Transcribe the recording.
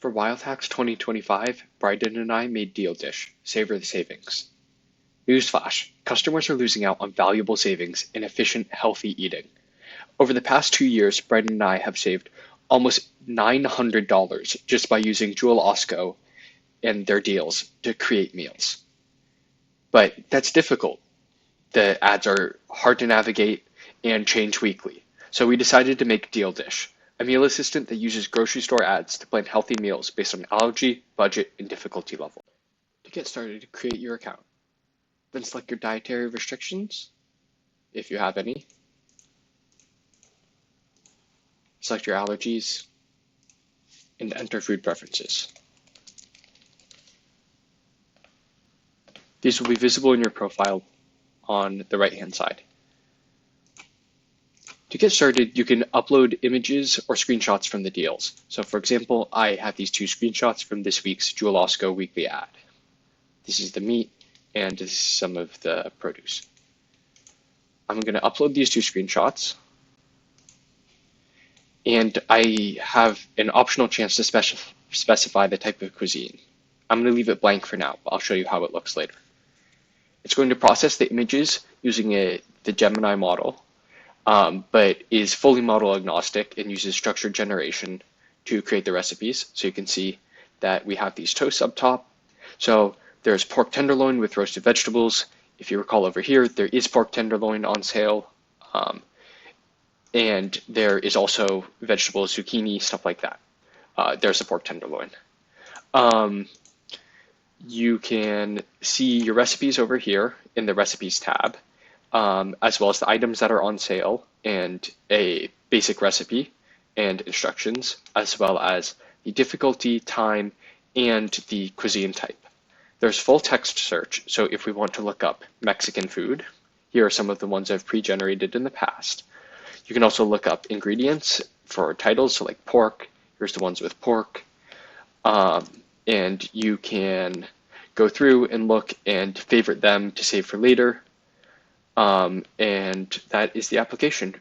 For Wildhacks 2025, Bryden and I made DealDish, savor the savings. Newsflash, customers are losing out on valuable savings in efficient, healthy eating. Over the past 2 years, Bryden and I have saved almost $900 just by using Jewel Osco and their deals to create meals. But that's difficult. The ads are hard to navigate and change weekly. So we decided to make DealDish, a meal assistant that uses grocery store ads to plan healthy meals based on allergy, budget, and difficulty level. To get started, create your account. Then select your dietary restrictions, if you have any. Select your allergies, and enter food preferences. These will be visible in your profile on the right-hand side. To get started, you can upload images or screenshots from the deals. So for example, I have these two screenshots from this week's Jewel Osco weekly ad. This is the meat and this is some of the produce. I'm going to upload these two screenshots. And I have an optional chance to specify the type of cuisine. I'm going to leave it blank for now, but I'll show you how it looks later. It's going to process the images using the Gemini model, but is fully model agnostic and uses structured generation to create the recipes. So you can see that we have these toasts up top. So there's pork tenderloin with roasted vegetables. If you recall over here, there is pork tenderloin on sale. And there is also vegetables, zucchini, stuff like that. There's the pork tenderloin. You can see your recipes over here in the recipes tab, as well as the items that are on sale and a basic recipe and instructions, as well as the difficulty, time, and the cuisine type. There's full text search, so if we want to look up Mexican food, here are some of the ones I've pre-generated in the past. You can also look up ingredients for titles, so like pork, here's the ones with pork. And you can go through and look and favorite them to save for later. And that is the application.